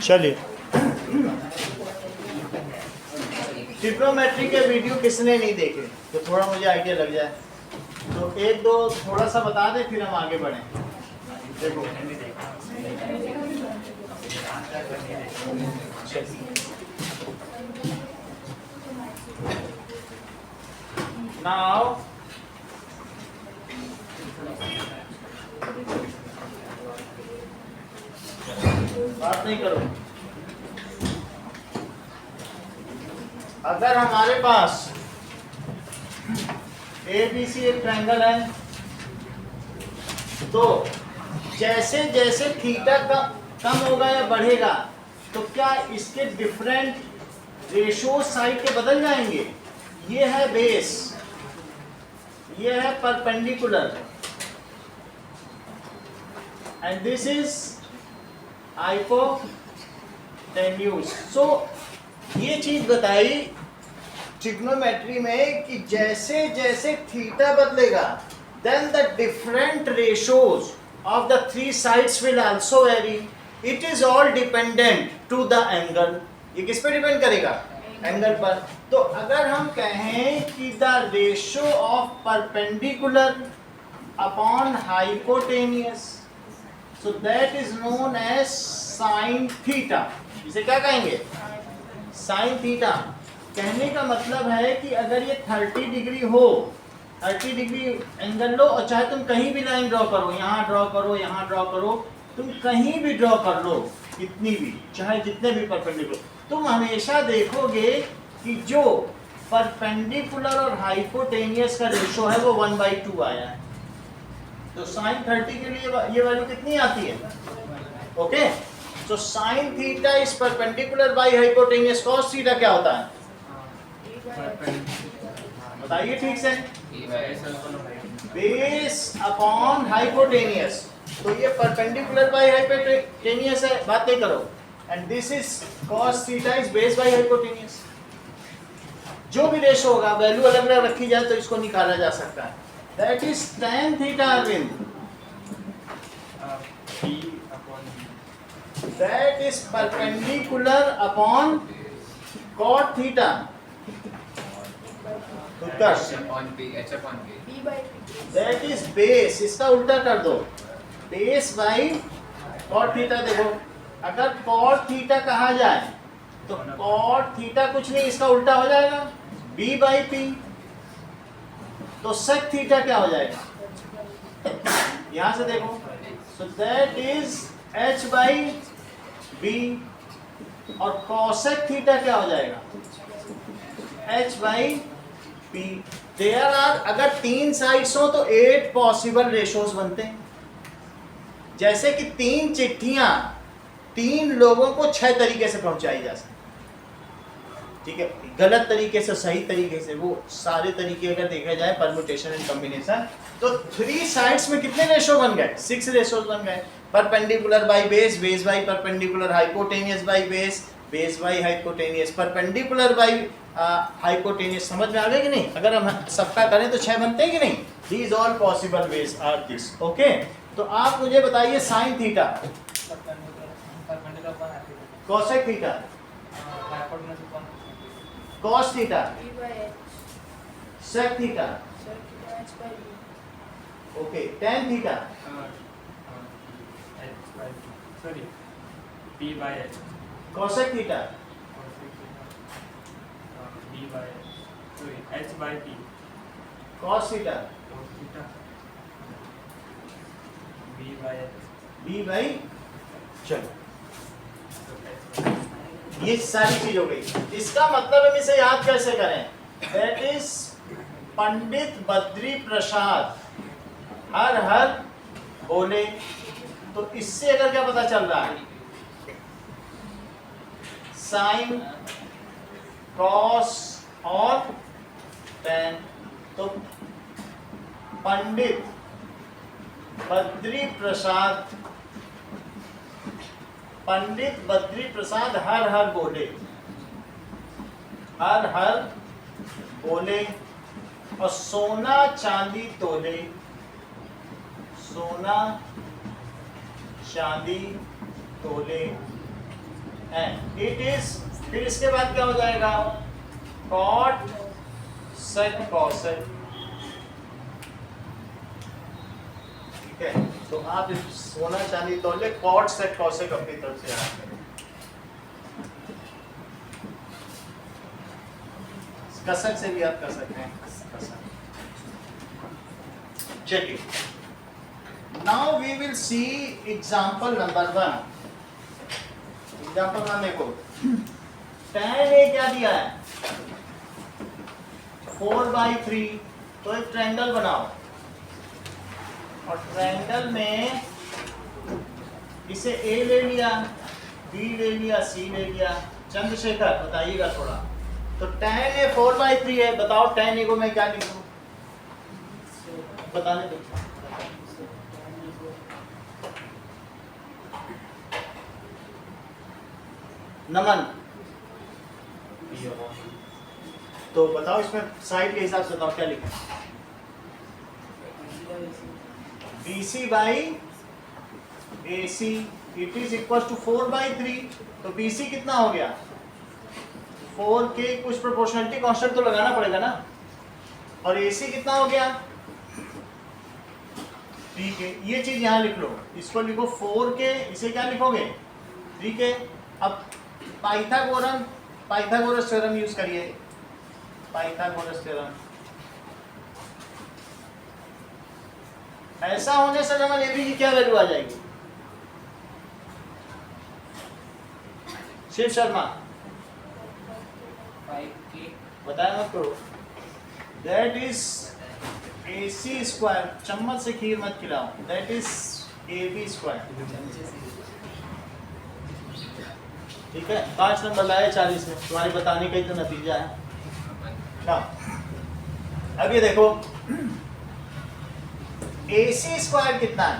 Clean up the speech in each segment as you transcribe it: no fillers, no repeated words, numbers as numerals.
चलिए, ट्रिग्नोमेट्री के वीडियो किसने नहीं देखे तो थोड़ा मुझे आइडिया लग जाए, तो एक दो थोड़ा सा बता दें फिर हम आगे बढ़ें। देखो नाउ बात नहीं करो। अगर हमारे पास ABC एक ट्रायंगल है, तो जैसे जैसे थीटा कम होगा या बढ़ेगा तो क्या इसके डिफरेंट रेशो साइड के बदल जाएंगे। ये है बेस, ये है perpendicular and this is hypotenuse. So ये चीज बताई ट्रिग्नोमेट्री में कि जैसे जैसे थीटा बदलेगा then the different ratios of the three sides will also vary. It is all dependent to the angle. ये किस पे डिपेंड करेगा, एंगल पर। तो अगर हम कहें कि the ratio of perpendicular upon hypotenuse, so that is known as sine theta. इसे क्या कहेंगे, साइन थीटा। कहने का मतलब है कि अगर ये 30 डिग्री हो, 30 डिग्री एंगल लो और चाहे तुम कहीं भी लाइन ड्रॉ करो, यहाँ ड्रॉ करो, यहाँ ड्रॉ करो, तुम कहीं भी ड्रॉ कर लो, कितनी भी, चाहे जितने भी परपेंडिकुलर, तुम हमेशा देखोगे कि जो परपेंडिकुलर और हाइपोटेनियस का रेशो है वो 1/2 आया है। तो साइन 30 के लिए ये वैल्यू कितनी आती है, okay. So sine theta is perpendicular by hypotenuse. Cos theta क्या होता है, बताइए ठीक से, बेस अपॉन हाइपोटेनियस। तो ये परपेंडिकुलर बाय हाइपोटेनियस है, बात नहीं करो। And this is cos theta is base by hypotenuse. जो भी रेशो होगा, वैल्यू अलग अलग रखी जाए तो इसको निकाला जा सकता है। That is tan theta Arvind, that is perpendicular upon cot theta। that is base, इसका उल्टा कर दो, base by cot theta। देखो अगर cot theta कहा जाए तो cot theta कुछ नहीं, इसका उल्टा हो जाएगा b by p। तो sec theta क्या हो जाएगा, यहां से देखो, so that is h by b। और cosec थीटा क्या हो जाएगा, h by p। There are, अगर 3 साइड्स हो तो 8 पॉसिबल रेशोज बनते हैं। जैसे कि 3 चिट्ठियां 3 लोगों को 6 तरीके से पहुंचाई जा सकती, ठीक है, गलत तरीके से, सही तरीके से, वो सारे तरीके अगर देखा जाए परम्यूटेशन एंड कॉम्बिनेशन, तो 3 साइड्स में कितने रेशो बन गए, 6 रेशोज बन गए। Perpendicular by base, base by perpendicular, hypotenuse by base, base by hypotenuse, perpendicular by hypotenuse. समझ में आ गया कि नहीं। अगर हम सबका करें तो 6 बनते हैं कि नहीं। These all possible ways are this, okay. तो आप मुझे बताइए sine theta, cosec theta, cos theta, sec theta, okay, tan theta, p by h, cosec theta, b by h by p, cos theta, cos theta, b by h, b by, चलो ये सारी चीज हो गई। इसका मतलब हम इसे याद कैसे करें, दैट इज पंडित बद्री प्रसाद हर हर बोले। तो इससे अगर क्या पता चल रहा है, साइन, कॉस और tan। तो पंडित बद्री प्रसाद, पंडित बद्री प्रसाद हर हर बोले, हर हर बोले, और सोना चांदी तोले, सोना चांदी तोले, एंड इट इज, फिर इसके बाद क्या हो जाएगा, कॉट सेक कॉसेक। ठीक है, तो आप सोना चांदी तौले कॉट सेक कॉसेक अपनी तरफ से याद करें। कसक से भी आप कर सकते हैं, कसक। चलिए, now we will see example number 1। Example 1 देखो, tan ए क्या दिया है, 4/3। तो एक ट्रायंगल बनाओ, और ट्रायंगल में इसे ए ले लिया, बी ले लिया, सी ले लिया। चंद्रशेखर बताइएगा थोड़ा, तो tan ए 4/3 है, बताओ tan ए को मैं क्या लिखूं, बताने दो। नमन, तो बताओ इसमें साइड के हिसाब से बताओ क्या लिखें। BC by AC it is equal to 4/3। तो BC कितना हो गया, 4 के कुछ प्रोपोर्शनलिटी कांस्टेंट तो लगाना पड़ेगा ना, और AC कितना हो गया, ठीक है। ये चीज यहाँ लिख लो, इसको लिखो 4 के, इसे क्या लिखोगे 3 के। अब पाइथागोरस थ्योरम यूज करिए, पाइथागोरस थ्योरम। ऐसा होने से जमा AB की क्या वैल्यू आ जाएगी, शिव शर्मा 5k बताया मत करो। दैट इज AC स्क्वायर, चम्मच से खीर मत खिलाओ, दैट इज AB स्क्वायर। ठीक है, 5 नंबर लाए 40 में, तुम्हारे बताने का ही तो नतीजा है ना। अब ये देखो, AC स्क्वायर कितना है,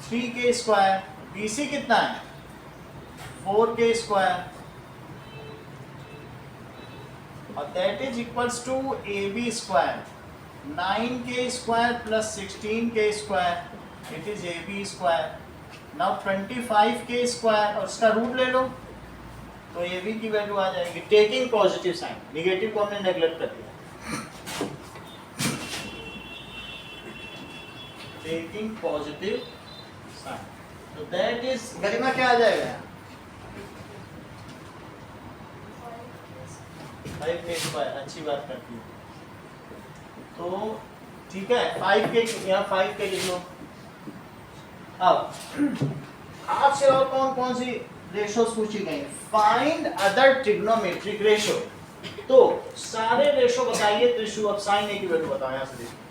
3k स्क्वायर। BC कितना है, 4k स्क्वायर, और that is equals to AB square. 9k square plus 16k square, it is AB square. Now 25k square, और उसका रूट ले लो, तो AB की वैल्यू आ जाएगी, टेकिंग पॉजिटिव साइन। निगेटिव को हमने नेगलेक्ट कर दिया, टेकिंग पॉजिटिव साइन। तो दैट इज, गरिमा क्या आ जाएगा, 5k स्क्वायर। अच्छी बात करती है, तो ठीक है, 5k यहाँ 5k लिख लो। अब आपसे और कौन कौन सी रेशोस पूछी गई, फाइंड अदर ट्रिग्नोमेट्रिक रेशो। तो सारे रेशो बताइए त्रिशु। अब साइन ए की वैल्यू बताओ, यहाँ से देखो।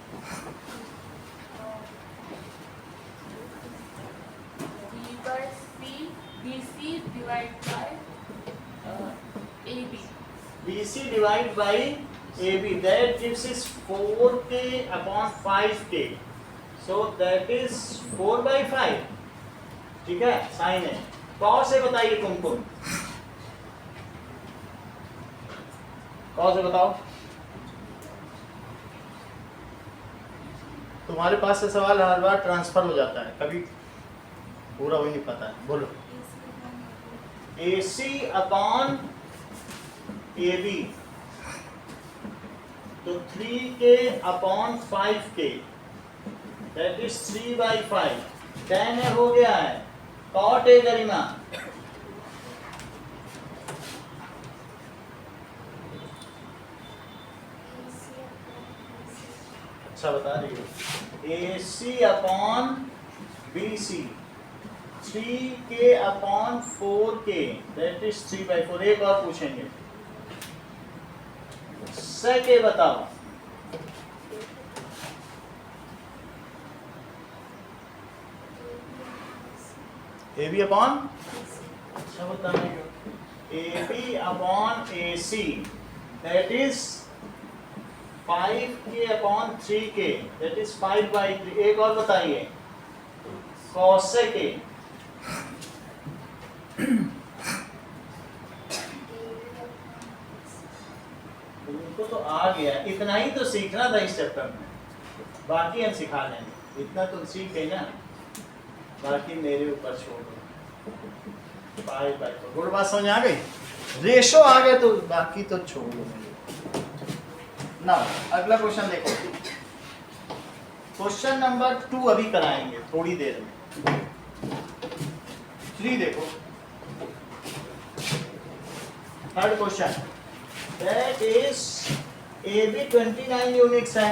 BC divide by AB। BC divide by AB, that gives is 4k upon 5k, so that is 4/5। ठीक है, साइन है। कॉस से बताइए कुमकुम, कॉस से बताओ। तुम्हारे पास से सवाल हर बार ट्रांसफर हो जाता है, कभी पूरा हो नहीं पाता है। बोलो, AC अपॉन AB, तो 3k upon 5k, that is 3/5। tan ए हो गया है, cot ए गरिमा अच्छा बता रही हो। AC upon BC, 3k upon 4k, that is 3/4। एक और पूछेंगे, sec ए बताओ। AB अपॉन, अच्छा बताना, AB upon AC, that is 5k upon 3k, that is 5/3। एक और बताइए, cosec A, उनको तो आ गया, इतना ही तो सीखना था इस चैप्टर में, बाकी हम सिखा लेंगे। इतना तुम सीख गए ना, बाकी मेरे ऊपर छोड़ दो। 5/4। गुड, बात समझ आ गई। रेशो आ गए तो बाकी तो छोड़ दो। ना अगला क्वेश्चन देखो, क्वेश्चन नंबर 2 अभी कराएंगे थोड़ी देर में। 3 देखो, third question, that is AB 29 units है,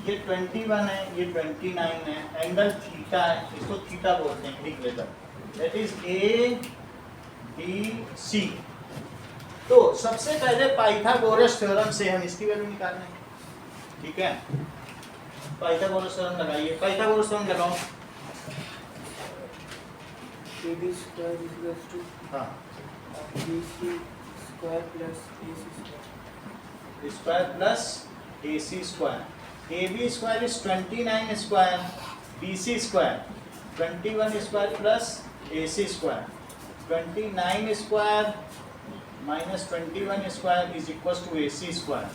ये 21 है, ये 29 है, एंगल थीटा है, इसको थीटा बोलते हैं Greek letter, that is ABC। तो सबसे पहले पाइथागोरस थ्योरम से हम इसकी वैल्यू निकालना है, ठीक है। पाइथागोरस थ्योरम लगाइए, पाइथागोरस थ्योरम लगाओ। AB square is equals to हाँ, BC square plus AC square. Square plus AC square. AB square is 29 square, BC square 21 square plus AC square. 29 square minus 21 square is equal to AC square.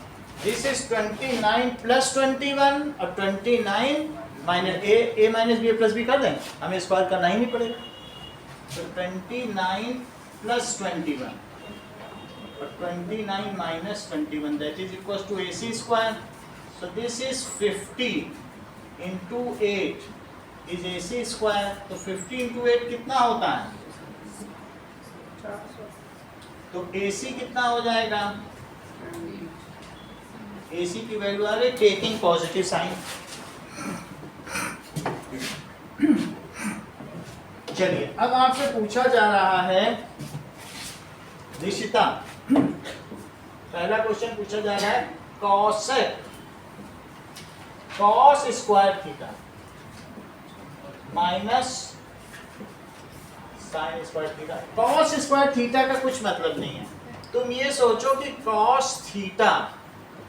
This is 29 plus 21 और 29 minus a minus b plus b कर दें, हमें square करना ही नहीं पड़ेगा। तो 29 plus 21 और 29 minus 21 that is equals to AC square. So this is 50 into 8 is AC square. तो 50 into 8 कितना होता है? तो AC कितना हो जाएगा? AC की वैल्यू आ रही टेकिंग पॉजिटिव साइन। चलिए अब आपसे पूछा जा रहा है निशिता, पहला क्वेश्चन पूछा जा रहा है cosec cos square theta minus sine square theta. Cos square theta का कुछ मतलब नहीं है, तुम ये सोचो कि कॉस थीटा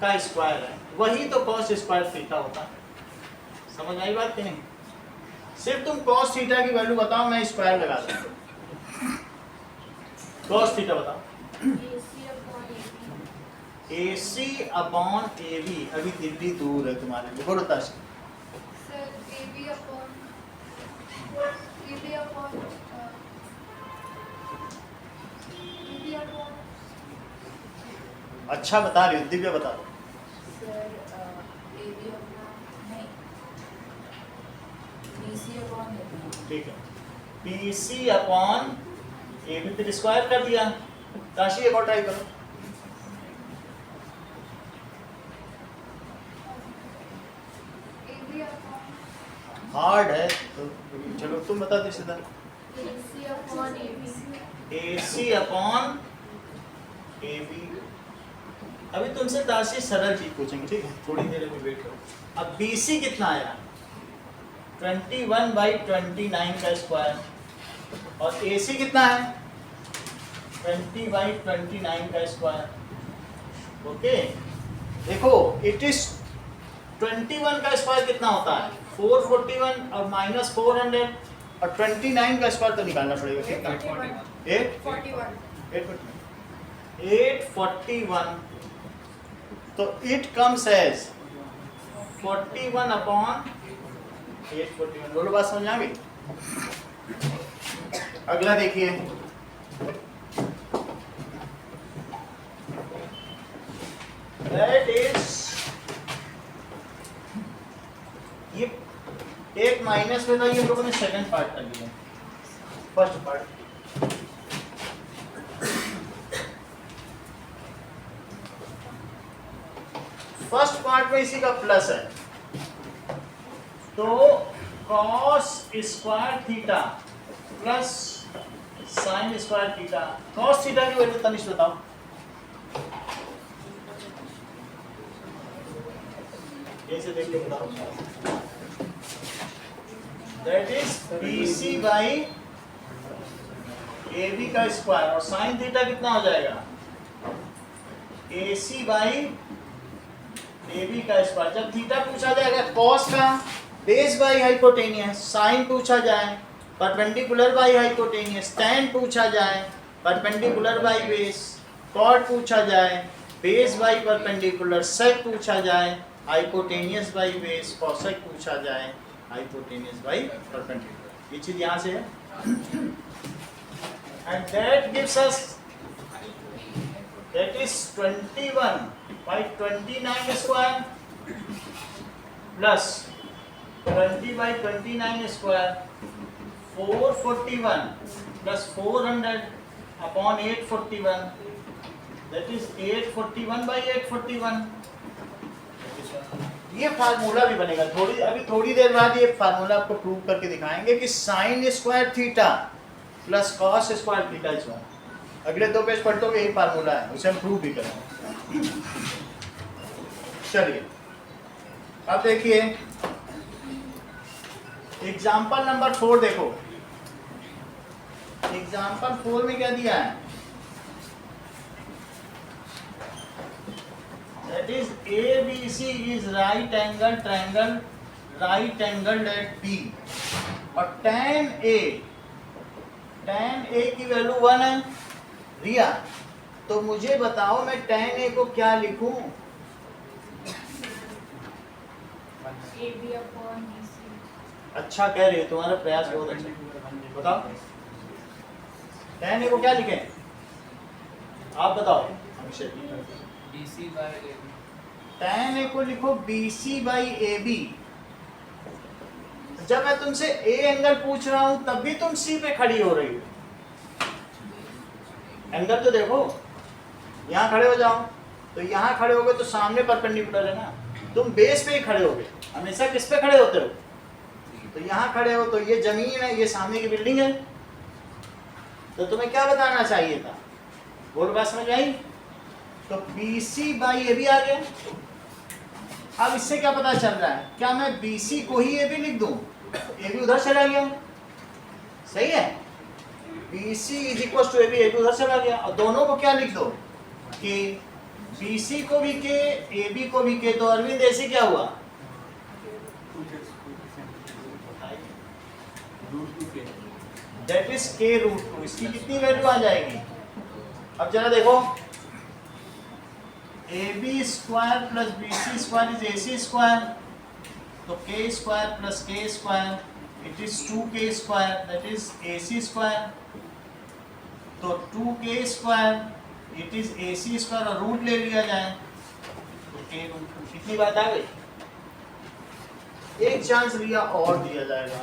का स्क्वायर है, वही तो कॉस स्क्वायर थीटा होता है। समझ आई बात कि नहीं? सिर्फ तुम कॉस थीटा की वैल्यू बताओ, मैं स्क्वायर लगा दूंगा। कॉस थीटा बताओ। AC अपॉन AB, अभी दिल्ली दूर है तुम्हारे लिए, बोलो ताश। अच्छा बता रही हो, दिव्या बता दो। ठीक है, PC अपॉन AB फिर स्क्वायर कर दिया। ताशी एक और ट्राई करो। हार्ड है तो चलो तुम बता दो सीधा। AC upon AB। अभी तुमसे ताशी सरल चीज पूछेंगे, ठीक है, थोड़ी देर में वेट करो। अब BC कितना आया? 21/29 का स्क्वायर, और AC कितना है? 20/29 का स्क्वायर। ओके, देखो इट इज 21 का स्क्वायर कितना होता है? 441 और माइनस 400, और 29 का स्क्वायर तो निकालना पड़ेगा, कितना? 841। तो इट कम्स एज 41 अपॉन 841। बोलो बात समझ आ गई? अगला देखिए, दैट इज, ये एक माइनस में था, ये हम लोगों ने सेकंड पार्ट कर लिया, फर्स्ट पार्ट। फर्स्ट पार्ट में इसी का प्लस है, तो cos square theta plus sign square theta. cos theta की वैल्यू तनिष्क बताओ। ऐसे देख के बताओ। That is BC by AB का स्क्वायर, और साइन थीटा कितना हो जाएगा? AC बाई AB का स्क्वायर। जब थीटा पूछा जाएगा cos का बेस बाई हाइपोटेनियस, साइन पूछा जाए परपेंडिकुलर बाई हाइपोटेनियस, tan पूछा जाए परपेंडिकुलर बाई बेस, कॉट पूछा जाए बेस बाई परपेंडिकुलर, सेक पूछा जाए हाइपोटेनियस बाई बेस, कॉसेक पूछा जाए हाइपोटेन्यूज बाई परपेंडिकुलर। ये चीज यहाँ से है and that gives us that is 21 by 29 square plus 20 by 29 square 441 plus 400 upon 841 that is 841 by 841। ये फार्मूला भी बनेगा अभी थोड़ी देर बाद ये फार्मूला आपको प्रूव करके दिखाएंगे कि sign square theta plus cos square theta is 1। अगले 2 पेज पलटोगे यही फार्मूला है, उसे हम प्रूव भी करेंगे। चलिए अब देखिए एग्जाम्पल नंबर 4 देखो। एग्जाम्पल 4 में क्या दिया है? That is ABC is right angle triangle right angled at B और tan A की वैल्यू 1 है रिया। तो मुझे बताओ मैं tan A को क्या लिखूं? AB upon BC. अच्छा कह रही हो, तुम्हारा प्रयास बहुत अच्छा। बताओ tan A को क्या लिखें? आप बताओ अभिषेक। BC by AB. tan A को लिखो BC by AB। जब मैं तुमसे A एंगल पूछ रहा हूं तब भी तुम C पे खड़ी हो रही हो। एंगल तो देखो, यहां खड़े हो जाओ तो यहां खड़े होगे तो सामने परपेंडिकुलर है ना, तुम बेस पे ही खड़े होगे। हमेशा किस पे खड़े होते हो? तो यहां खड़े हो तो ये जमीन है, ये सामने की बिल्डिंग है। तो तुम्हें क्या बताना चाहिए था? बोल बात समझ आई? तो BC बाई AB आ गया। अब इससे क्या पता चल रहा है? क्या मैं BC को ही AB लिख दूं? AB उधर चला गया, सही है। BC is equal to AB, AB उधर चला गया और दोनों को क्या लिख दो कि BC को भी K, AB को भी K। तो अरविंद ऐसे क्या हुआ? That is K root 2। इसकी कितनी वैल्यू आ जाएगी? अब जरा देखो, AB square plus BC square is AC square, तो K square plus K square it is 2K square that is AC square. तो 2K square it is AC square और root ले लिया जाए तो K रूट 2। कितनी बात आ गई? एक चांस लिया और दिया जाएगा।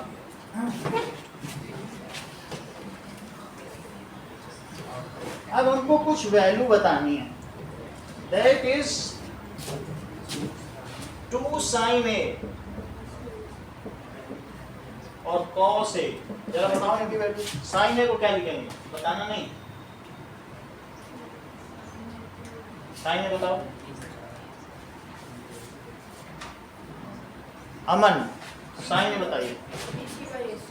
अब हमको कुछ वैल्यू बतानी है। दैट इज 2 sin A और cos A। जरा बताओ इनकी वैल्यू। sin A को क्या लिखेंगे? बताना नहीं, sin A बताओ। अमन sin A बताइए। BC by AC.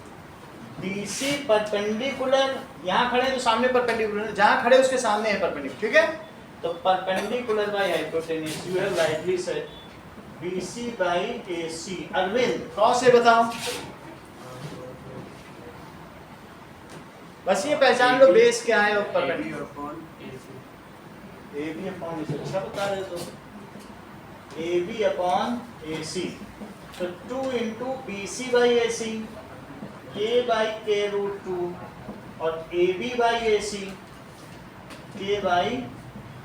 BC perpendicular, यहाँ खड़े हैं तो सामने परपेंडिकुलर, जहाँ खड़े उसके सामने है परपेंडिकुलर, ठीक है। तो perpendicular by hypotenuse, you have rightly said BC by AC। Arvind cos A बताओ। बस ये पहचान लो बेस क्या है और परपेंडिकुलर। AB upon AC। अच्छा बता रहे तो AB अपॉन AC। तो 2 into BC by AC, K by K root 2 और AB by AC, K by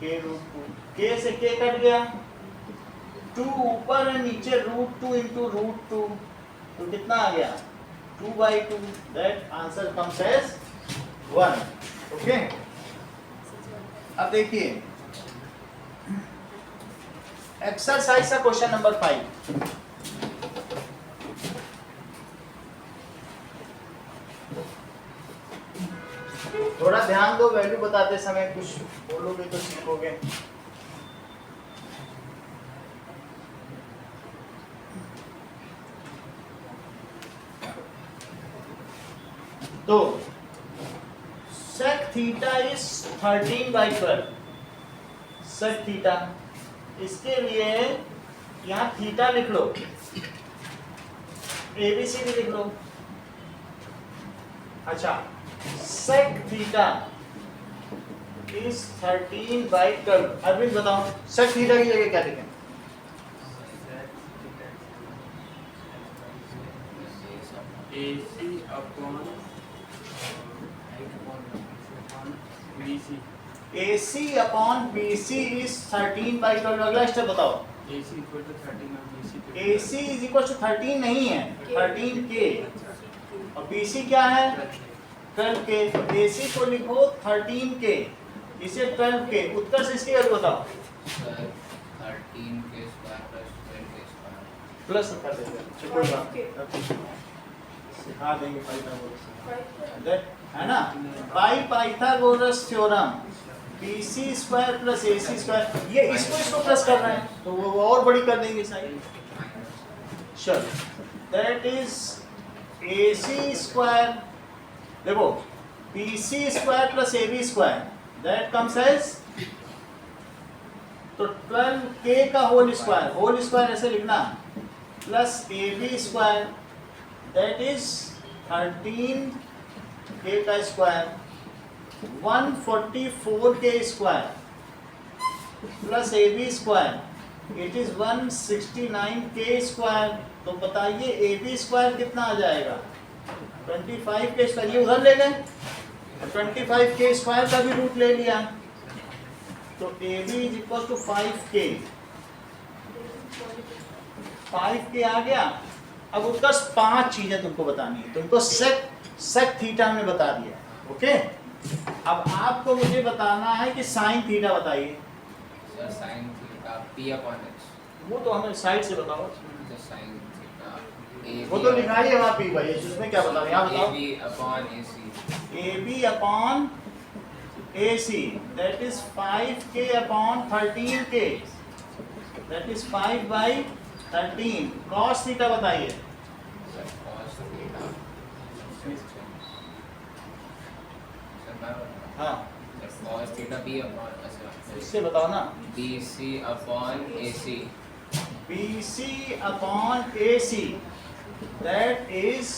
K root 2। K से K कट गया, 2 ऊपर है नीचे रूट 2 इंटू रूट 2, तो कितना आ गया? 2 by 2। That answer comes as 1। Okay, अब देखिए एक्सरसाइज का क्वेश्चन नंबर 5। थोड़ा ध्यान दो, वैल्यू बताते समय कुछ बोलोगे तो सीखोगे। तो sec theta is 13 by 12। sec theta, इसके लिए यहाँ थीटा लिख लो, ABC भी लिख लो। अच्छा, sec theta is 13 by 12। Arvind बताओ sec थीटा की जगह क्या लिखें? AC upon BC. AC upon BC is 13 by 12. अगला स्टेप बताओ. AC equal to 13 और BC to AC is equal to 13 नहीं है, 13K. और BC क्या है? 12K. तो AC को लिखो 13K, इसे 12K. उत्तर से इसकी वैल्यू बताओ. 13K square plus 12K square. Plus कर देते हैं. सिखा देंगे पाइथागोरस है ना. By Pythagoras theorem BC square plus AC square, ये इसको प्लस कर रहे हैं तो वो और बड़ी कर देंगे साइड. चलो, दैट इज AC स्क्वायर. देखो BC square plus AB square, that comes as, तो 12K का होल स्क्वायर ऐसे लिखना, plus AB square, that is 13K का square, 144K square plus AB square, it is 169K square. तो बताइए AB square कितना आ जाएगा? 25K square. ये उधर ले गए, 25K स्क्वायर का भी रूट ले लिया, तो AB is equal to 5K. 5K आ गया. अब उसका 5 चीजें तुमको बतानी है. तुमको सेक थीटा में बता दिया. ओके, अब आपको मुझे बताना है कि साइन थीटा बताइए. Sir, sin theta P upon H. वो तो हमें साइड से बताओ. The sin theta AB. वो तो लिखा ही है वहाँ P भाई, उसमें क्या बताओ, यहाँ बताओ. AB upon AC. AB upon AC, that is 5K upon 13K, that is 5 by 13. cos theta बताइए. Sir, cos theta. Sir, हाँ, cos theta B upon इससे बताओ ना. BC upon AC. BC upon AC, that is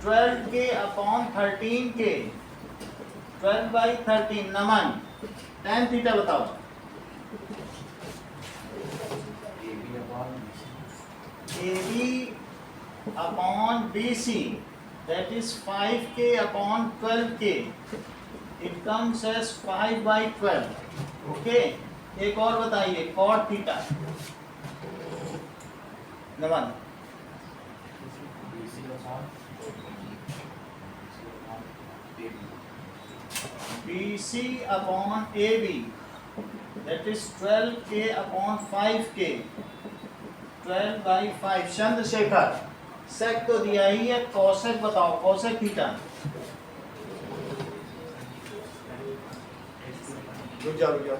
12K upon 13K, 12 by 13. Naman, tan theta बताओ. AB upon BC, that is 5K upon 12K, it comes as 5 by 12. Okay, एक और बताइए, cot theta. Naman, BC upon AB, that is 12K upon 5K, 12 by 5. Chandrashekhar, सेक तो दिया ही है, cosec बताओ. Cosec theta. रुक जाओ.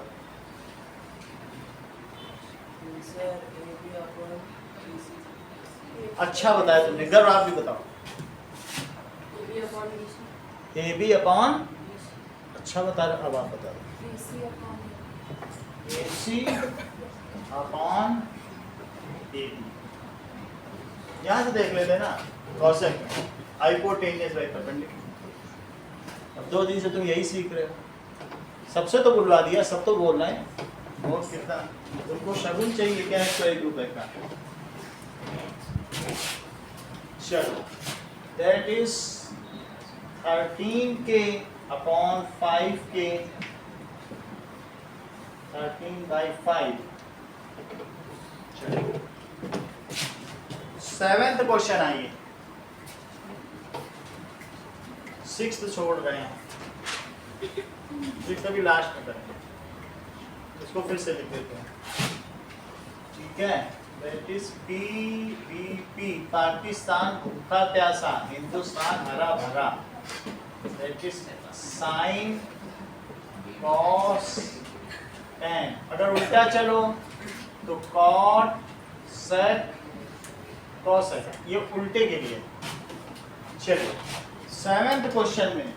अच्छा बताया तुमने. गर्व आप भी बताओ. AB अपॉन, अच्छा बता रहे. अब आप बता रहे. AC upon AB. यहाँ से देख लेते ना. Cosec hypotenuse by perpendicular. अब 2 दिन से तुम यही सीख रहे हो. सबसे तो बुलवा दिया, सब तो बोल रहे हैं. और कितना तुमको शगुन चाहिए क्या है? ₹1 का. चलो, that is 13K upon 5K, 13 by 5. चलो, 7th क्वेश्चन आइए. 6th छोड़ रहे हैं. 6th अभी लास्ट में करेंगे. इसको फिर से लिख देते हैं. ठीक है, दैट इज PVP, पाकिस्तान भूखा प्यासा, हिंदुस्तान हरा भरा. That is sine cos tan. अगर उल्टा चलो तो कॉट सेक कॉसेक. ये उल्टे के लिए. चलो, 7th क्वेश्चन में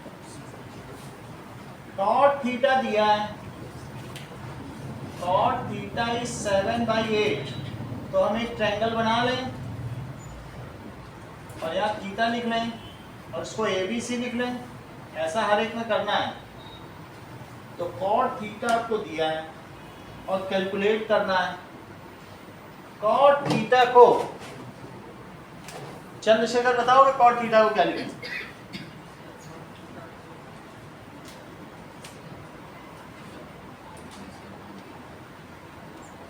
कॉट थीटा दिया है. Cot theta is 7 by 8. तो हम एक ट्रायंगल बना लें और यहाँ थीटा लिख लें और उसको ABC लिख लें. ऐसा हर एक में करना है. तो कॉट थीटा आपको दिया है और कैलकुलेट करना है. कॉट थीटा को चंद्रशेखर बताओगे कॉट थीटा को क्या लिखेंगे?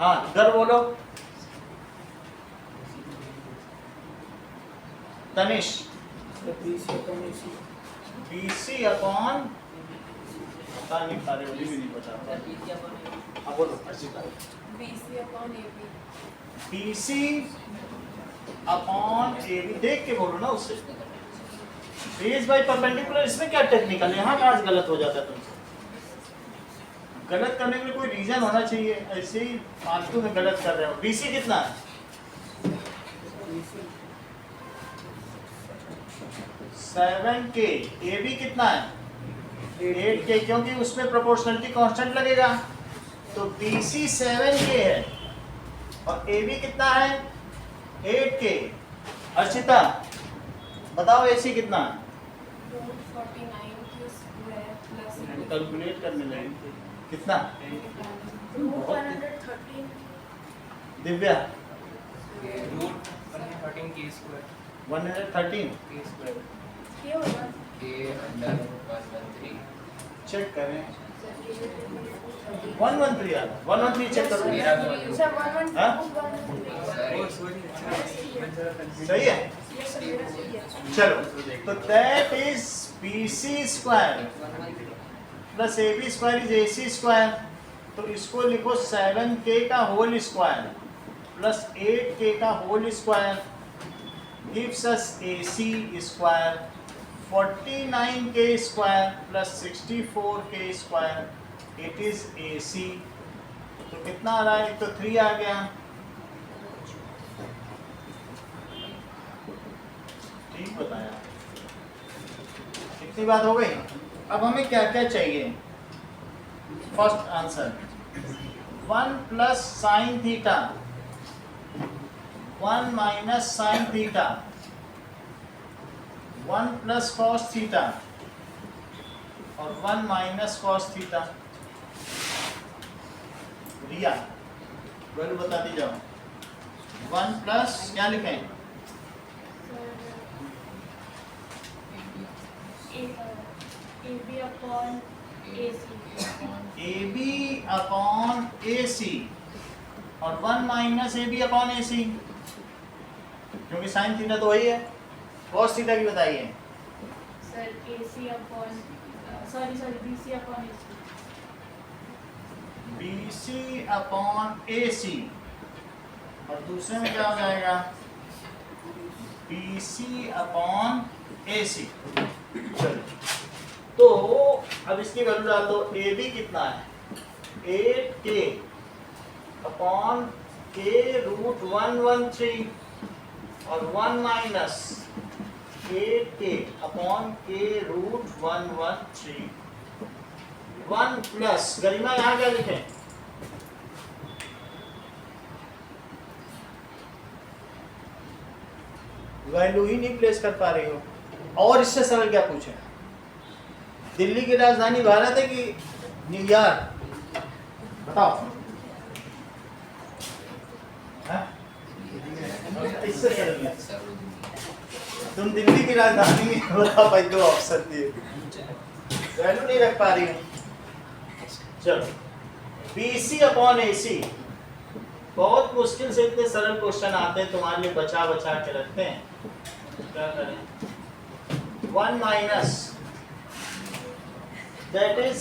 हाँ इधर बोलो तनिष। BC अपॉन पता नहीं सारे भी नहीं पता। हाँ बोलो Archita. BC upon AB. BC upon AB देख के बोलो ना उससे। बेस बाय परपेंडिकुलर, इसमें क्या टेक्निकल है? यहाँ कहाँ गलत हो जाता है तुमसे? गलत करने के लिए कोई रीजन होना चाहिए, ऐसे ही फालतू में गलत कर रहे हो। BC कितना है? 7K। AB कितना है? 8K, क्योंकि उसमें प्रोपोर्शनलिटी कांस्टेंट लगेगा। तो BC 7K है और AB कितना है? 8K। अर्चिता बताओ AC कितना है? Root 49 Q square plus calculate करने लगे कितना? Root 113. दिव्या रूट 113 के स्क्वायर 113 के स्क्वायर क्या होगा? K under 113. चेक करें। 113 आ रहा, 113 चेक करो। मेरा भी Sir, 113. हाँ? 113. ओ सॉरी मैं जरा कंफ्यूज सही है। Yes, sir, मेरा सही है. चलो तो that is BC square plus AB square is AC square. तो इसको लिखो 7K का होल स्क्वायर प्लस 8K का whole square gives us AC square 49K square plus 64K square it is AC। तो कितना आ रहा है? तो 3 आ गया। ठीक बताया। इतनी बात हो गई। अब हमें क्या क्या चाहिए? First answer 1 plus sine theta, 1 minus sine theta, 1 plus cos theta और 1 माइनस कॉस थीटा। रिया वैल्यू बताती जाओ। 1 प्लस क्या लिखें? AB upon AC. AB upon AC और 1 माइनस AB अपॉन AC, क्योंकि साइन थीटा तो वही है। कॉस थीटा की बताइए। Sir, AC upon sorry BC upon AC. BC upon AC और दूसरे में क्या हो जाएगा? BC upon AC। चलो तो अब इसकी वैल्यू डाल दो। AB कितना है? 8K अपॉन K रूट 113 और 1 minus 8K upon K root 113। 1 plus Garima यहाँ क्या लिखें? वैल्यू ही नहीं प्लेस कर पा रही हो। और इससे सरल क्या पूछे? दिल्ली की राजधानी भारत है कि न्यूयॉर्क? बताओ। हाँ? इससे सरल है। तुम दिल्ली की राजधानी बताओ भाई, 2 ऑप्शन दिए, वैल्यू नहीं रख पा रही हूँ। चलो BC अपॉन AC। बहुत मुश्किल से इतने सरल क्वेश्चन आते हैं, तुम्हारे लिए बचा बचा के रखते हैं। क्या करें? 1 minus that is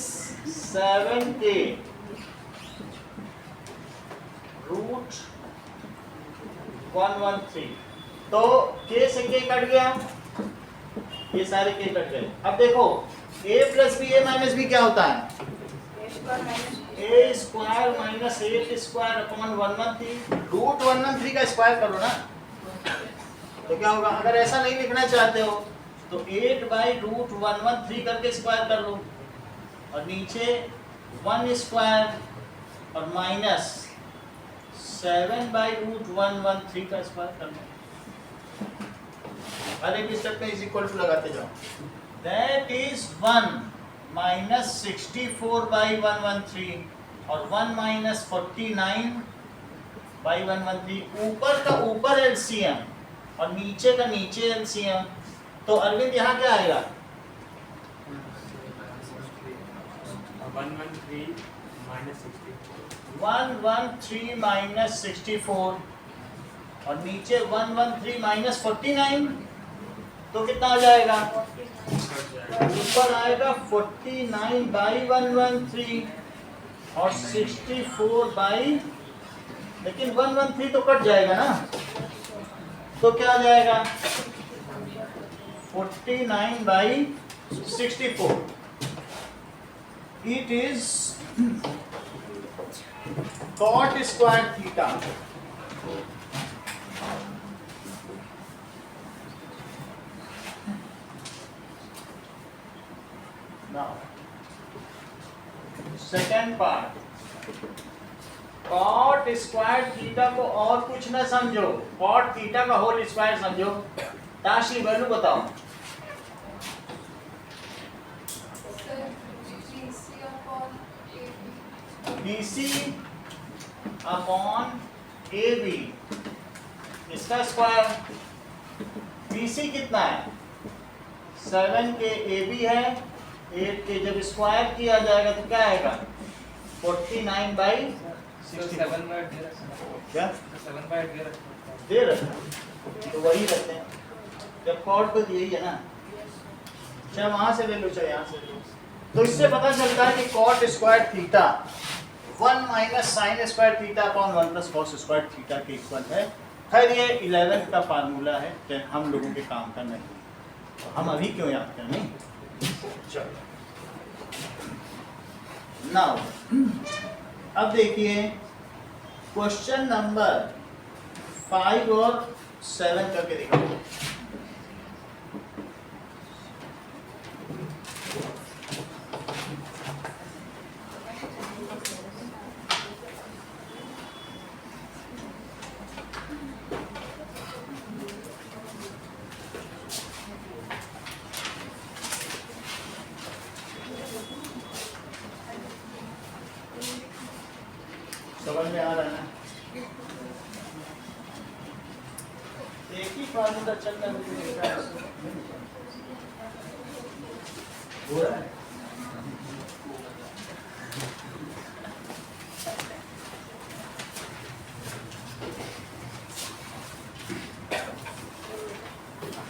7K root 113। तो K से K कट गया, ये सारे K कट गए। अब देखो A plus B A minus B क्या होता है? A square minus A square minus 8 square upon 113। Root 113 का स्क्वायर करो ना, तो क्या होगा? अगर ऐसा नहीं लिखना चाहते हो तो 8 बाई रूट 113 करके स्क्वायर कर लो और नीचे 1 स्क्वायर और माइनस 7 बाई रूट 113 का स्क्वायर कर लो। हर एक स्टेप में इज इक्वल टू लगाते जाओ। दैट इज 1 माइनस 64 बाई 113 और 1 माइनस 49 बाई 113। ऊपर का ऊपर एलसीएम और नीचे का नीचे एलसीएम, तो अरविंद यहाँ क्या आएगा? 113 minus 64. 113 माइनस 64 और नीचे 113 माइनस 49, तो कितना आ जाएगा? ऊपर आएगा 49 बाई 113 और 64 बाई, लेकिन 113 तो कट जाएगा ना, तो क्या आ जाएगा? 49 by 64. It is cot square theta. Now, second part. cot square theta को और कुछ ना समझो, cot थीटा का होल स्क्वायर समझो. ताशली वैल्यू बताओ. BC अपॉन AB इसका स्क्वायर. BC कितना है? 7 के AB है, 8 के जब स्क्वायर किया जाएगा तो क्या आएगा? 49 बाई 7 by 8 दे रखा है. क्या 7 by 8 दे रखा है. दे रहे, तो वही रखते हैं. जब कॉट तो यही है ना, चाहे वहां से ले लो चाहे यहाँ से ले लो. तो इससे पता चलता है कि cot square theta 1 minus sine square theta upon 1 plus cos square theta के इक्वल है. खैर ये 11th का फार्मूला है, कि हम लोगों के काम का नहीं, तो हम अभी क्यों याद करें. चलो नाउ अब देखिए क्वेश्चन नंबर 5 और 7 करके दिखाओ. समझ में आ रहा है ना? एक ही फार्मूला चल रहा है, हो रहा है.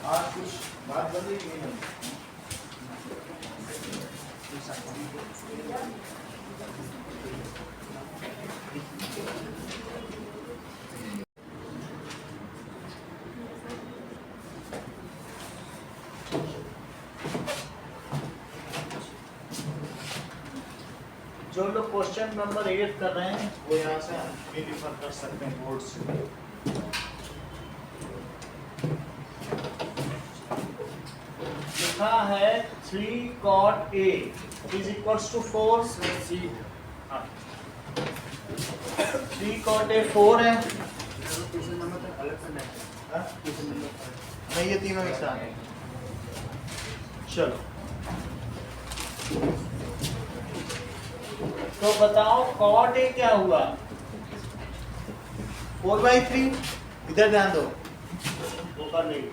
आज कुछ बात बदली नहीं है. जो लोग क्वेश्चन नंबर 8 कर रहे हैं वो यहाँ से भी रिफर कर सकते हैं बोर्ड से. लिखा है 3 cot A is equals to 4. 3 cot A 4 है. हाँ? नहीं, ये तीनों एक साथ हैं. चलो तो बताओ cot A क्या हुआ? 4/3. इधर ध्यान दो, वो कर लेगी.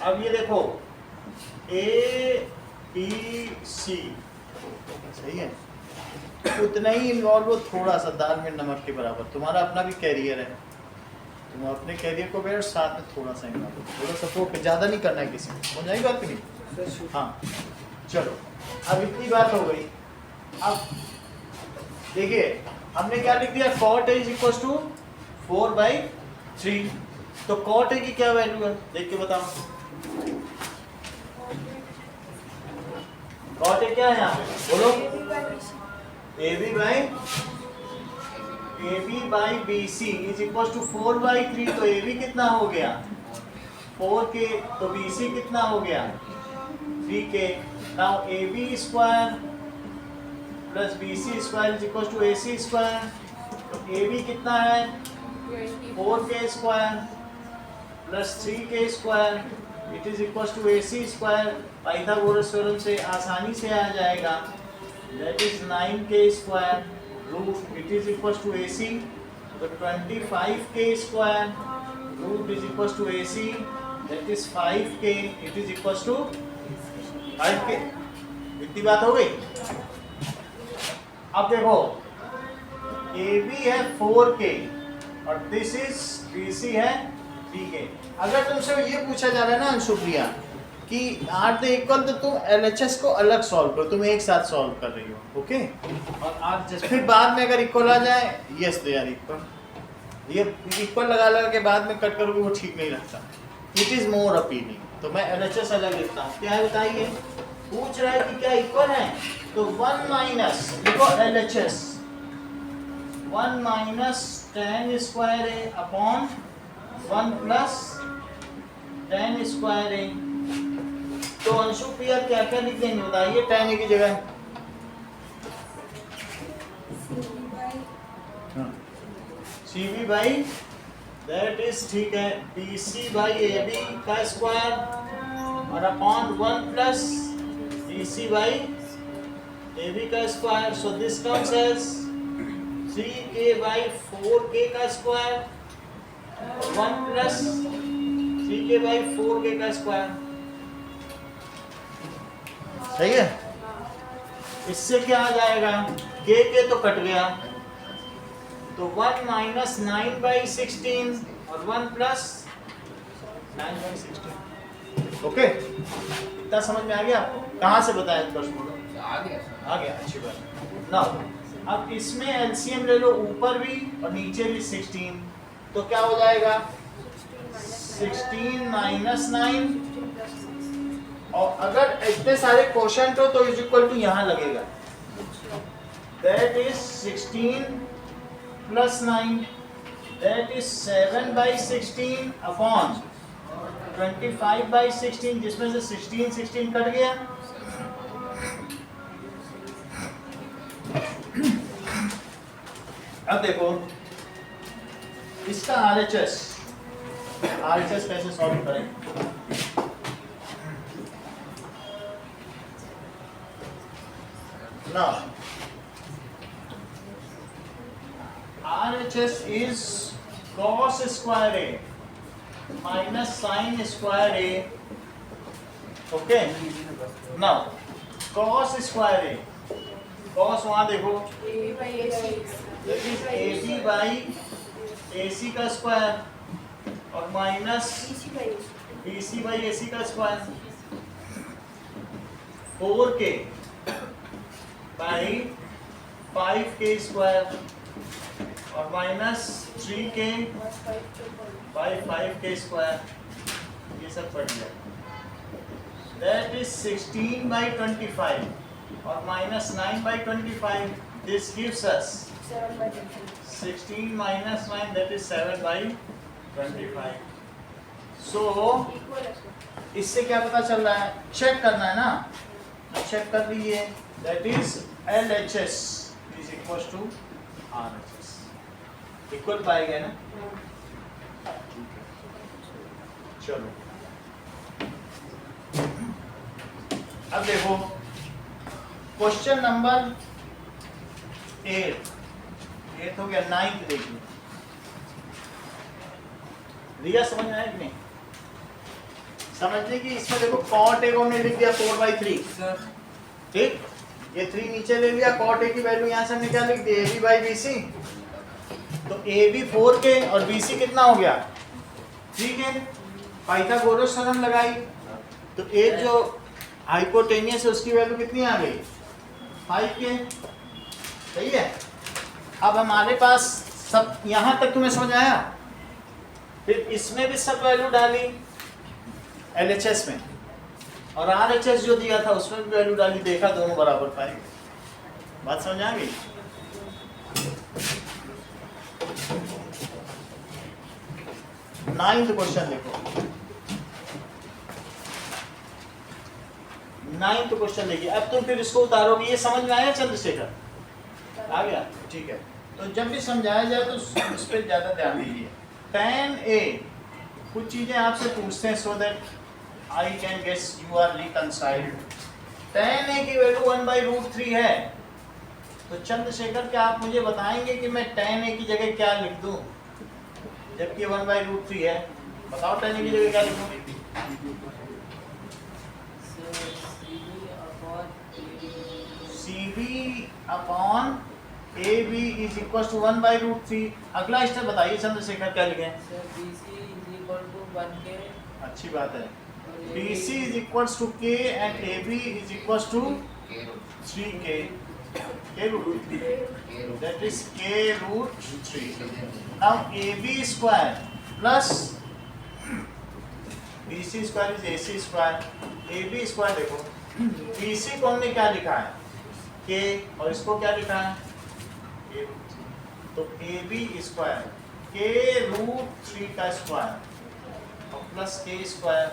अब ये देखो A B C सही है, उतना ही इन्वॉल्व हो, थोड़ा सा दाल में नमक के बराबर. तुम्हारा अपना भी कैरियर है, तुम अपने कैरियर को बैठ साथ में थोड़ा सा इन्वॉल्व, थोड़ा सपोर्ट, ज़्यादा नहीं करना है किसी को. समझ आई बात नहीं? हाँ चलो, अब इतनी बात हो गई. अब देखिए हमने क्या लिख दिया? cot A is equals to 4/3. तो cot A की क्या वैल्यू है देख के बताओ. cot A क्या है यहाँ पे बोलो? AB by BC is equal to 4/3. तो AB कितना हो गया? 4K. तो BC कितना हो गया? 3K. Now AB square plus BC square is equal to AC square. तो AB कितना है? 4K square plus 3K square it is equal to AC square. Pythagoras theorem से आसानी से आ जाएगा, that is 9K square root it is equal to A C, तो 25k square root is equal to A C that is 5k, it is equal to 5k। इतनी बात हो गई। अब देखो ए बी है 4k और दिस इज बी सी है 3k। अगर तुमसे ये पूछा जा रहा है ना अंशुप्रिया कि आर दे इक्वल, तो तुम LHS को अलग सॉल्व करो, तुम एक साथ सॉल्व कर रही हो, ओके। और आर जस्ट फिर बाद में अगर इक्वल आ जाए, यस दे आर इक्वल, ये इक्वल लगा के बाद में कट करोगे वो ठीक नहीं लगता, इट इज मोर अपीलिंग। तो मैं LHS अलग लिखता हूँ। क्या है बताइए, पूछ रहा है कि क्या इक्वल है, तो 1 माइनस लिखो LHS 1 माइनस tan स्क्वायर ए अपॉन 1 प्लस tan स्क्वायर ए। तो अंशु प्रिया क्या क्या लिख देंगे बताइए tan ए की जगह? CV बाई दैट इज ठीक है BC बाई AB का स्क्वायर और upon 1 plus BC by AB का square. So this comes as 3k by 4k का square 1 plus 3k by 4k का स्क्वायर। सही है। इससे क्या आ जाएगा, k तो कट गया, तो 1 माइनस 9 बाई 16 और 1 प्लस 9 बाई 16। ओके, इतना समझ में आ गया आपको? कहाँ से बताया प्रश्न बोलो? आ गया सर। आ गया, अच्छी बात। नाउ अब इसमें एलसीएम ले लो, ऊपर भी और नीचे भी 16, तो क्या हो जाएगा 16 माइनस 9, और अगर इतने सारे क्वोशंट हो तो इज इक्वल टू यहाँ लगेगा, that is 16 plus 9 that is 7 by 16 upon 25 by 16, जिसमें से 16 कट गया। अब देखो इसका RHS कैसे सॉल्व करें? Now RHS is cos square A minus sin square A. Okay. Now cos square A, cos वहाँ देखो that is AB by AC का स्क्वायर और माइनस BC by AC का square, 4k by 5k square और minus 3k by 5k square, ये सब पढ़ लिया। That is 16 by 25 और minus 9 by 25, this gives us 16 minus 9, that is 7 by 25. So इससे क्या पता चल रहा है, चेक करना है ना, चेक कर लीजिए, that is LHS is equals to RHS, equal पाएगा ना। चलो अब देखो क्वेश्चन नंबर 8 हो गया, 9th देखिए। रिया समझ में आया कि नहीं? समझने की इसमें देखो cot A को हमने लिख दिया 4/3, ठीक, ये 3 नीचे ले लिया, cot A की वैल्यू यहाँ से हमने क्या लिख दी, AB by BC, तो AB 4k और BC कितना हो गया 3k, पाइथागोरस थ्योरम लगाई, तो एक जो हाइपोटेनियस है उसकी वैल्यू कितनी आ गई 5k। सही है। अब हमारे पास सब यहाँ तक तुम्हें समझ आया, फिर इसमें भी सब वैल्यू डाली LHS में, और RHS जो दिया था उसमें भी वैल्यू डाली, देखा दोनों बराबर पाएंगे। बात समझ आ गई? नाइन्थ क्वेश्चन देखो, नाइन्थ क्वेश्चन देखिए। अब तुम फिर इसको उतारोगे, ये समझ में आया चंद्रशेखर? आ गया, ठीक है। तो जब भी समझाया जाए तो इस पर ज़्यादा ध्यान दीजिए। tan A, कुछ चीज़ें आपसे पूछते हैं so that I can guess you are reconciled. tan A की वैल्यू 1/√3 है, तो चंद्रशेखर क्या आप मुझे बताएंगे कि मैं tan a की जगह क्या लिख दूं, जबकि 1/√3 है? बताओ tan a की जगह क्या लिखूं? CV upon AB is equal to 1/√3। अगला स्टेप बताइए चंद्रशेखर क्या लिखें? अच्छी बात है। BC is equal to K and AB is equal to K root 3K। K root 3, K root that is K root 3। Now AB square plus BC square is AC square। AB square देखो, BC को हमने क्या लिखा है? K, और इसको क्या लिखा है? K root 3। तो AB स्क्वायर K root 3 का स्क्वायर और plus K square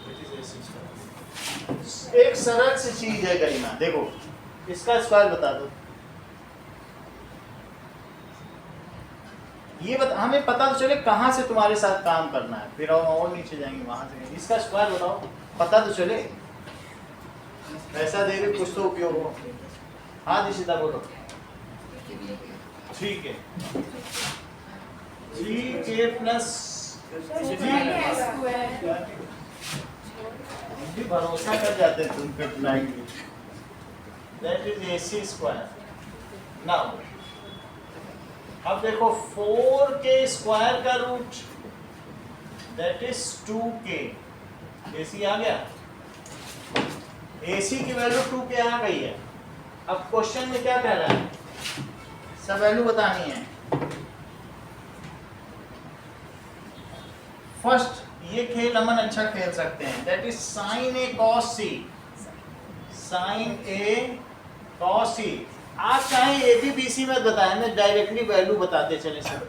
which is AC square. एक सरल सी चीज है गरिमा, देखो इसका स्क्वायर बता दो। ये हमें पता तो चले कहाँ से तुम्हारे साथ काम करना है, फिर हम और नीचे जाएंगे वहां से। इसका स्क्वायर बताओ, पता तो चले, पैसा दे रहे कुछ तो उपयोग हो। हाँ दिशिता बोलो। 3K प्लस भी भरोसा कर जाते हैं तुम पे blindly. That is AC square. Now अब देखो 4K स्क्वायर का root that is 2K। AC आ गया, AC की वैल्यू 2K आ गई है। अब क्वेश्चन में क्या कह रहा है? सब वैल्यू बतानी है। फर्स्ट ये खेल अमन अच्छा खेल सकते हैं, that is sine A cos C। Sine A cos C। आप चाहे AB BC में बताएं, मैं डायरेक्टली वैल्यू बताते चले सब,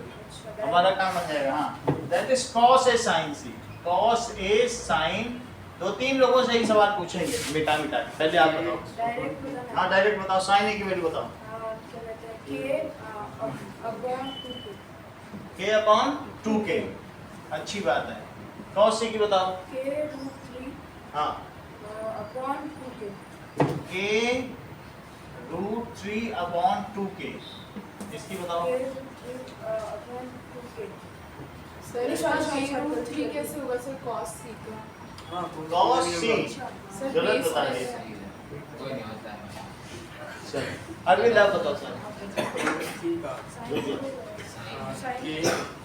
हमारा काम हो जाएगा। हाँ, that is cos A sin C। cos A sin, दो तीन लोगों से ही सवाल पूछेंगे मिटा मिटा के। पहले आप बताओ। हाँ डायरेक्ट बताओ, साइन A की वैल्यू बताओ। K upon 2K। अच्छी बात है। cos C की बताओ। हाँ K रूट 3 अपॉन 2K। इसकी बताओ। कैसे होगा सर? cos C का cos C सर गलत base बता पर दिए। है। कोई नहीं होता है। सर अरविंद आप बताओ सर।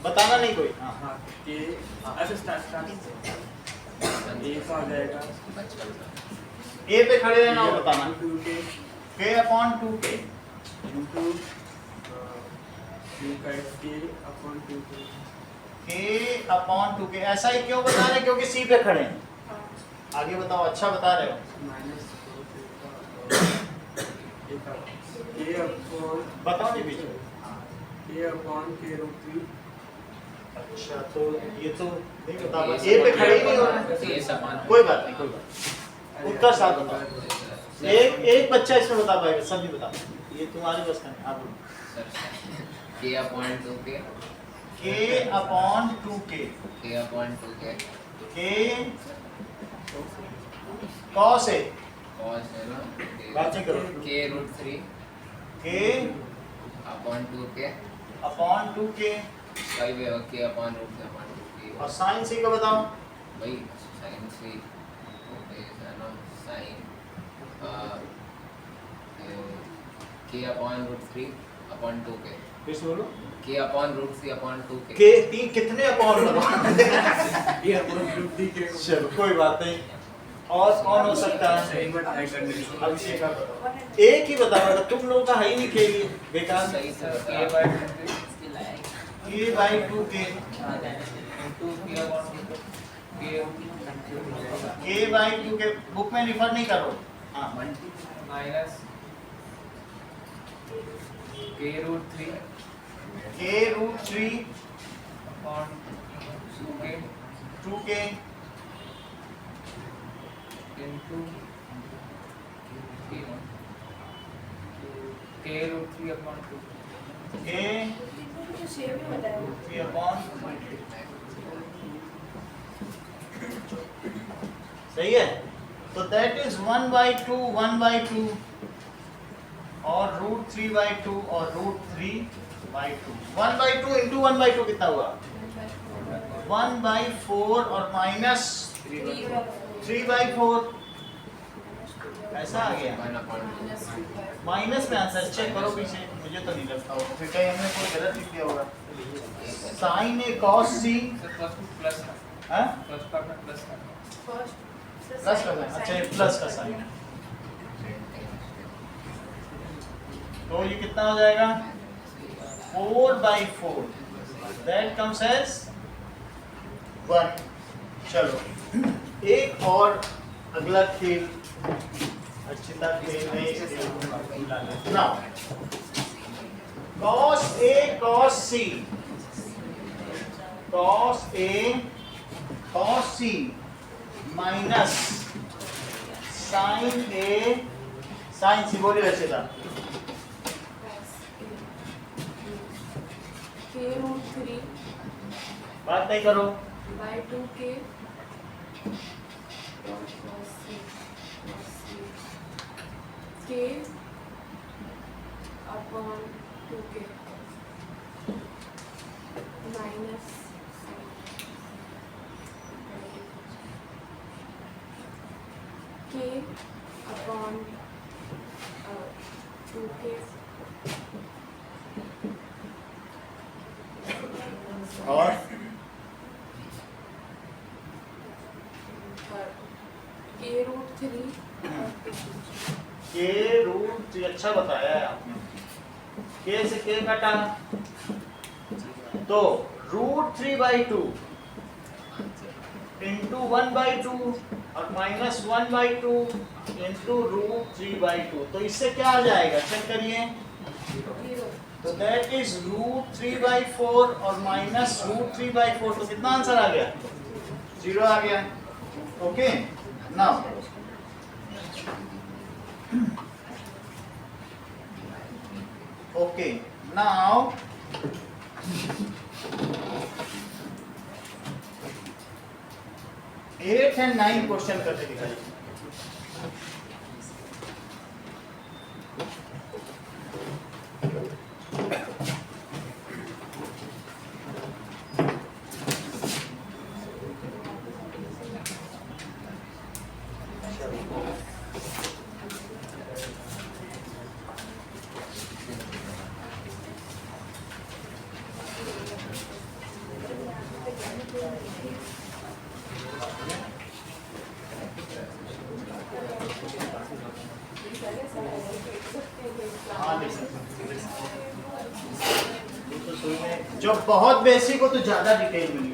बताना नहीं कोई। हाँ A पे खड़े रहना और बताना। K upon 2K। K upon 2K। ऐसा ही क्यों बता रहे हैं? क्योंकि C पे खड़े हैं। आगे बताओ, अच्छा बता रहे हो। बताओ नहीं पीछे। अच्छा तो ये तो नहीं बता पा, A पे खड़े ही नहीं हो रहे। ये समान कोई बात नहीं, कोई बात नहीं। उत्तर साथ बताओ। एक बच्चा इसमें बता पाएगा, सभी बता। ये तुम्हारी बस का नहीं। आप बोलो। K upon 2K K upon 2K। K upon 2K K cos A। cos है ना बात नहीं करो। K root 3 K upon 2K upon 2K। वही भी होगा K upon root 3 upon 2K और साइन C का बताओ। वही sin C है ना sin K upon root 3 upon 2K फिर से बोलो। K upon root 3 upon 2K K तीन कितने अपॉन लगाओ? चलो कोई बात नहीं। और कौन हो सकता है? अभिषेक आप बताओ। एक ही बताओ, तुम लोगों का है ही नहीं खेल, बेकार में। सही से बता K by 2K। K by 2K book में रिफर नहीं करो। हाँ minus K root 3 K root 3 upon 2K 2K into K root 3 upon 2K K root 3 upon सही है। तो दैट इज 1/2 1/2 और √3/2 और √3/2 1/2 इंटू 1/2 कितना हुआ 1/4 और माइनस 3/4 ऐसा आ गया माइनस में आंसर चेक करो पीछे मुझे तो नहीं लगता होगा फिर कहीं हमने कोई गलत लिख दिया होगा साइन ए cos c sir first plus का हाँ फर्स्ट पार्ट में प्लस का प्लस का साइन अच्छा ये प्लस का साइन है तो ये कितना हो जाएगा 4/4 दैट कम्स एज 1 चलो एक और अगला खेल अच्छी तरह खेल में now cos A cos C cos A cos C minus sin A sin C बोलिए रचेता k√3 बात नहीं करो by 2k k upon 2k minus k upon 2k और k√3 k√3 अच्छा बताया है आपने k से k कटा तो √3/2 इंटू 1/2 और माइनस 1/2 इंटू √3/2 तो इससे क्या आ जाएगा चेक करिए 0 तो दैट इज √3/4 और माइनस √3/4 तो कितना आंसर आ गया 0 आ गया okay now okay now 8 and 9 question करके दिखाइए जब बहुत बेसिक हो तो ज्यादा डिटेल मिली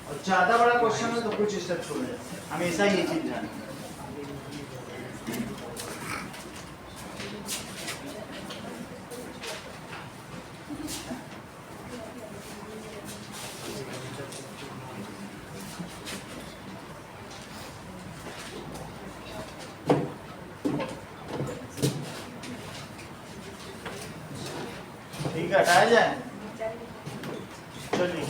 और ज्यादा बड़ा क्वेश्चन हो तो कुछ स्टेप छोड़ दे हमेशा ये चीज ध्यान रखना। ठीक है हटाया जाए चलिए